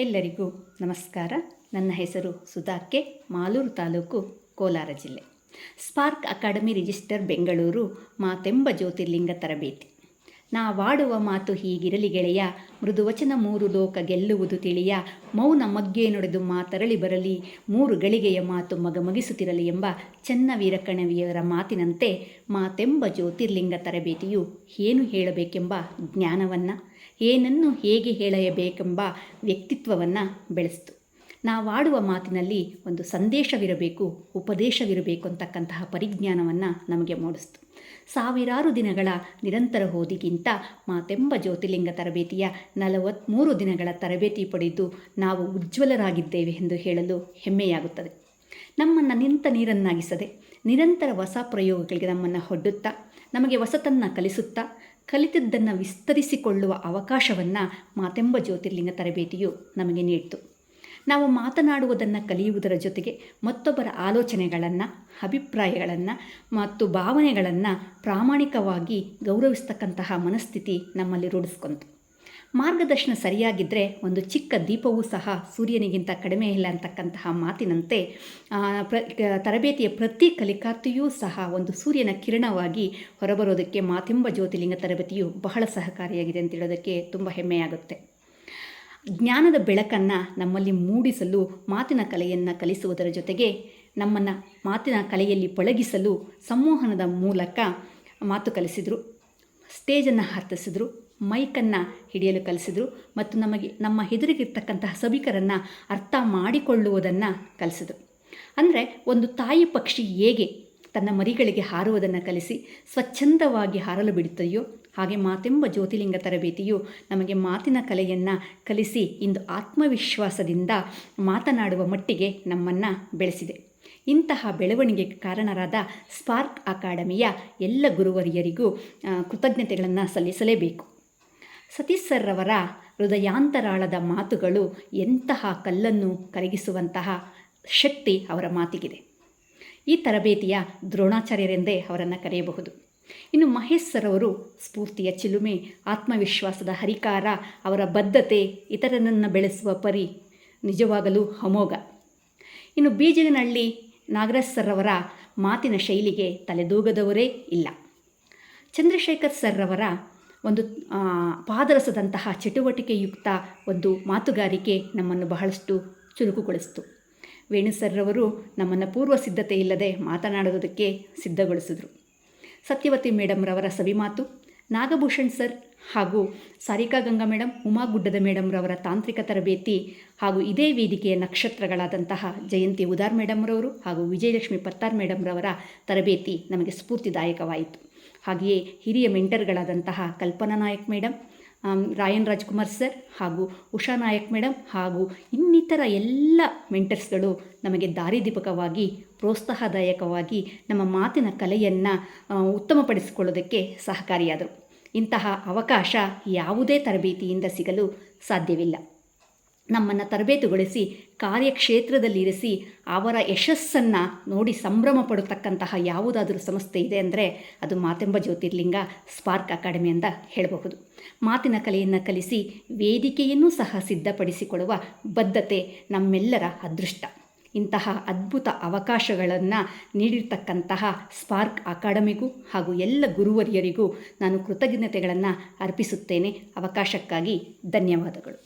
ಎಲ್ಲರಿಗೂ ನಮಸ್ಕಾರ. ನನ್ನ ಹೆಸರು ಸುಧಾಕೆ, ಮಾಲೂರು ತಾಲೂಕು, ಕೋಲಾರ ಜಿಲ್ಲೆ. Spark Academy register Bengaluru. ಮಾತೆಂಬ ಜ್ಯೋತಿರ್ಲಿಂಗ ತರಬೇತಿ. ನಾವಾಡುವ ಮಾತು ಹೀಗಿರಲಿ ಗೆಳೆಯ, ಮೃದುವಚನ ಮೂರು ಲೋಕ ಗೆಲ್ಲುವುದು ತಿಳಿಯ, ಮೌನ ಮಗ್ಗೆ ನುಡಿದು ಮಾತರಳಿ ಬರಲಿ, ಮೂರು ಗಳಿಗೆಯ ಮಾತು ಮಗಮಗಿಸುತ್ತಿರಲಿ ಎಂಬ ಚೆನ್ನವೀರ ಕಣವಿಯವರ ಮಾತಿನಂತೆ ಮಾತೆಂಬ ಜ್ಯೋತಿರ್ಲಿಂಗ ತರಬೇತಿಯು ಏನು ಹೇಳಬೇಕೆಂಬ ಜ್ಞಾನವನ್ನು, ಏನನ್ನು ಹೇಗೆ ಹೇಳಬೇಕೆಂಬ ವ್ಯಕ್ತಿತ್ವವನ್ನು ಬೆಳೆಸಿತು. ನಾವಾಡುವ ಮಾತಿನಲ್ಲಿ ಒಂದು ಸಂದೇಶವಿರಬೇಕು, ಉಪದೇಶವಿರಬೇಕು ಅಂತಕ್ಕಂತಹ ಪರಿಜ್ಞಾನವನ್ನು ನಮಗೆ ಮೂಡಿಸ್ತು. ಸಾವಿರಾರು ದಿನಗಳ ನಿರಂತರ ಓದಿಗಿಂತ ಮಾತೆಂಬ ಜ್ಯೋತಿರ್ಲಿಂಗ ತರಬೇತಿಯ 43 ದಿನಗಳ ತರಬೇತಿ ಪಡೆದು ನಾವು ಉಜ್ವಲರಾಗಿದ್ದೇವೆ ಎಂದು ಹೇಳಲು ಹೆಮ್ಮೆಯಾಗುತ್ತದೆ. ನಮ್ಮನ್ನು ನಿಂತ ನೀರನ್ನಾಗಿಸದೆ ನಿರಂತರ ಹೊಸ ಪ್ರಯೋಗಗಳಿಗೆ ನಮ್ಮನ್ನು ಒಡ್ಡುತ್ತಾ, ನಮಗೆ ಹೊಸತನ್ನು ಕಲಿಸುತ್ತಾ, ಕಲಿತದ್ದನ್ನು ವಿಸ್ತರಿಸಿಕೊಳ್ಳುವ ಅವಕಾಶವನ್ನು ಮಾತೆಂಬ ಜ್ಯೋತಿರ್ಲಿಂಗ ತರಬೇತಿಯು ನಮಗೆ ನೀಡಿತು. ನಾವು ಮಾತನಾಡುವುದನ್ನು ಕಲಿಯುವುದರ ಜೊತೆಗೆ ಮತ್ತೊಬ್ಬರ ಆಲೋಚನೆಗಳನ್ನು, ಅಭಿಪ್ರಾಯಗಳನ್ನು ಮತ್ತು ಭಾವನೆಗಳನ್ನು ಪ್ರಾಮಾಣಿಕವಾಗಿ ಗೌರವಿಸ್ತಕ್ಕಂತಹ ಮನಸ್ಥಿತಿ ನಮ್ಮಲ್ಲಿ ರೂಢಿಸ್ಕೊಂತು. ಮಾರ್ಗದರ್ಶನ ಸರಿಯಾಗಿದ್ದರೆ ಒಂದು ಚಿಕ್ಕ ದೀಪವೂ ಸಹ ಸೂರ್ಯನಿಗಿಂತ ಕಡಿಮೆ ಇಲ್ಲ ಅಂತಕ್ಕಂತಹ ಮಾತಿನಂತೆ ತರಬೇತಿಯ ಪ್ರತಿ ಕಲಿಕಾರ್ಥಿಯೂ ಸಹ ಒಂದು ಸೂರ್ಯನ ಕಿರಣವಾಗಿ ಹೊರಬರೋದಕ್ಕೆ ಮಾತೆಂಬ ಜ್ಯೋತಿರ್ಲಿಂಗ ತರಬೇತಿಯು ಬಹಳ ಸಹಕಾರಿಯಾಗಿದೆ ಅಂತ ಹೇಳೋದಕ್ಕೆ ತುಂಬ ಹೆಮ್ಮೆಯಾಗುತ್ತೆ. ಜ್ಞಾನದ ಬೆಳಕನ್ನು ನಮ್ಮಲ್ಲಿ ಮೂಡಿಸಲು ಮಾತಿನ ಕಲೆಯನ್ನು ಕಲಿಸುವುದರ ಜೊತೆಗೆ ನಮ್ಮನ್ನು ಮಾತಿನ ಕಲೆಯಲ್ಲಿ ಪಳಗಿಸಲು ಸಂವಹನದ ಮೂಲಕ ಮಾತು ಕಲಿಸಿದರು, ಸ್ಟೇಜನ್ನು ಹತ್ತಿಸಿದ್ರು, ಮೈಕನ್ನು ಹಿಡಿಯಲು ಕಲಿಸಿದರು ಮತ್ತು ನಮ್ಮ ಎದುರಿಗಿರ್ತಕ್ಕಂತಹ ಸಭಿಕರನ್ನು ಅರ್ಥ ಮಾಡಿಕೊಳ್ಳುವುದನ್ನು ಕಲಿಸಿದರು. ಅಂದರೆ ಒಂದು ತಾಯಿ ಪಕ್ಷಿ ಹೇಗೆ ತನ್ನ ಮರಿಗಳಿಗೆ ಹಾರುವುದನ್ನು ಕಲಿಸಿ ಸ್ವಚ್ಛಂದವಾಗಿ ಹಾರಲು ಬಿಡುತ್ತದೆಯೋ, ಹಾಗೆ ಮಾತೆಂಬ ಜ್ಯೋತಿರ್ಲಿಂಗ ತರಬೇತಿಯು ನಮಗೆ ಮಾತಿನ ಕಲೆಯನ್ನು ಕಲಿಸಿ ಇಂದು ಆತ್ಮವಿಶ್ವಾಸದಿಂದ ಮಾತನಾಡುವ ಮಟ್ಟಿಗೆ ನಮ್ಮನ್ನು ಬೆಳೆಸಿದೆ. ಇಂತಹ ಬೆಳವಣಿಗೆಗೆ ಕಾರಣರಾದ ಸ್ಪಾರ್ಕ್ ಅಕಾಡೆಮಿಯ ಎಲ್ಲ ಗುರುವರಿಯರಿಗೂ ಕೃತಜ್ಞತೆಗಳನ್ನು ಸಲ್ಲಿಸಲೇಬೇಕು. ಸತೀಶ್ ಸರ್ರವರ ಹೃದಯಾಂತರಾಳದ ಮಾತುಗಳು ಎಂತಹ ಕಲ್ಲನ್ನು ಕರಗಿಸುವಂತಹ ಶಕ್ತಿ ಅವರ ಮಾತಿಗಿದೆ. ಈ ತರಬೇತಿಯ ದ್ರೋಣಾಚಾರ್ಯರೆಂದೇ ಅವರನ್ನು ಕರೆಯಬಹುದು. ಇನ್ನು ಮಹೇಶ್ ಸರ್ ಅವರು ಸ್ಫೂರ್ತಿಯ ಚಿಲುಮೆ, ಆತ್ಮವಿಶ್ವಾಸದ ಹರಿಕಾರ, ಅವರ ಬದ್ಧತೆ, ಇತರರನ್ನು ಬೆಳೆಸುವ ಪರಿ ನಿಜವಾಗಲೂ ಅಮೋಘ. ಇನ್ನು ಬೀಜನಹಳ್ಳಿ ನಾಗರಾಜ್ ಸರ್ರವರ ಮಾತಿನ ಶೈಲಿಗೆ ತಲೆದೂಗದವರೇ ಇಲ್ಲ. ಚಂದ್ರಶೇಖರ್ ಸರ್ರವರ ಒಂದು ಪಾದರಸದಂತಹ ಚಟುವಟಿಕೆಯುಕ್ತ ಒಂದು ಮಾತುಗಾರಿಕೆ ನಮ್ಮನ್ನು ಬಹಳಷ್ಟು ಚುರುಕುಗೊಳಿಸಿತು. ವೇಣು ಸರ್ರವರು ನಮ್ಮನ್ನು ಪೂರ್ವ ಸಿದ್ಧತೆ ಇಲ್ಲದೆ ಮಾತನಾಡುವುದಕ್ಕೆ ಸಿದ್ಧಗೊಳಿಸಿದರು. ಸತ್ಯವತಿ ಮೇಡಮ್ರವರ ಸವಿಮಾತು, ನಾಗಭೂಷಣ್ ಸರ್ ಹಾಗೂ ಸಾರಿಕಾ ಗಂಗಾ ಮೇಡಮ್, ಉಮಾಗುಡ್ಡದ ಮೇಡಮ್ರವರ ತಾಂತ್ರಿಕ ತರಬೇತಿ ಹಾಗೂ ಇದೇ ವೇದಿಕೆಯ ನಕ್ಷತ್ರಗಳಾದಂತಹ ಜಯಂತಿ ಉದಾರ್ ಮೇಡಮ್ರವರು ಹಾಗೂ ವಿಜಯಲಕ್ಷ್ಮಿ ಪತ್ತಾರ್ ಮೇಡಮ್ರವರ ತರಬೇತಿ ನಮಗೆ ಸ್ಫೂರ್ತಿದಾಯಕವಾಯಿತು. ಹಾಗೆಯೇ ಹಿರಿಯ ಮೆಂಟರ್ಗಳಾದಂತಹ ಕಲ್ಪನಾ ನಾಯಕ್ ಮೇಡಮ್, ರಾಯನ್ ರಾಜ್ಕುಮಾರ್ ಸರ್ ಹಾಗೂ ಉಷಾ ನಾಯಕ್ ಮೇಡಮ್ ಹಾಗೂ ಇನ್ನಿತರ ಎಲ್ಲ ಮೆಂಟರ್ಸ್ಗಳು ನಮಗೆ ದಾರಿದೀಪಕವಾಗಿ, ಪ್ರೋತ್ಸಾಹದಾಯಕವಾಗಿ ನಮ್ಮ ಮಾತಿನ ಕಲೆಯನ್ನು ಉತ್ತಮಪಡಿಸಿಕೊಳ್ಳೋದಕ್ಕೆ ಸಹಕಾರಿಯಾದರು. ಇಂತಹ ಅವಕಾಶ ಯಾವುದೇ ತರಬೇತಿಯಿಂದ ಸಿಗಲು ಸಾಧ್ಯವಿಲ್ಲ. ನಮ್ಮನ್ನು ತರಬೇತುಗೊಳಿಸಿ ಕಾರ್ಯಕ್ಷೇತ್ರದಲ್ಲಿರಿಸಿ ಅವರ ಯಶಸ್ಸನ್ನು ನೋಡಿ ಸಂಭ್ರಮ ಪಡತಕ್ಕಂತಹ ಯಾವುದಾದರೂ ಸಂಸ್ಥೆ ಇದೆ ಅಂದರೆ ಅದು ಮಾತೆಂಬ ಜ್ಯೋತಿರ್ಲಿಂಗ ಸ್ಪಾರ್ಕ್ ಅಕಾಡೆಮಿ ಅಂತ ಹೇಳಬಹುದು. ಮಾತಿನ ಕಲೆಯನ್ನು ಕಲಿಸಿ ವೇದಿಕೆಯನ್ನು ಸಹ ಸಿದ್ಧಪಡಿಸಿಕೊಳ್ಳುವ ಬದ್ಧತೆ ನಮ್ಮೆಲ್ಲರ ಅದೃಷ್ಟ. ಇಂತಹ ಅದ್ಭುತ ಅವಕಾಶಗಳನ್ನು ನೀಡಿರ್ತಕ್ಕಂತಹ ಸ್ಪಾರ್ಕ್ ಅಕಾಡೆಮಿಗೂ ಹಾಗೂ ಎಲ್ಲ ಗುರುವರಿಯರಿಗೂ ನಾನು ಕೃತಜ್ಞತೆಗಳನ್ನು ಅರ್ಪಿಸುತ್ತೇನೆ. ಅವಕಾಶಕ್ಕಾಗಿ ಧನ್ಯವಾದಗಳು.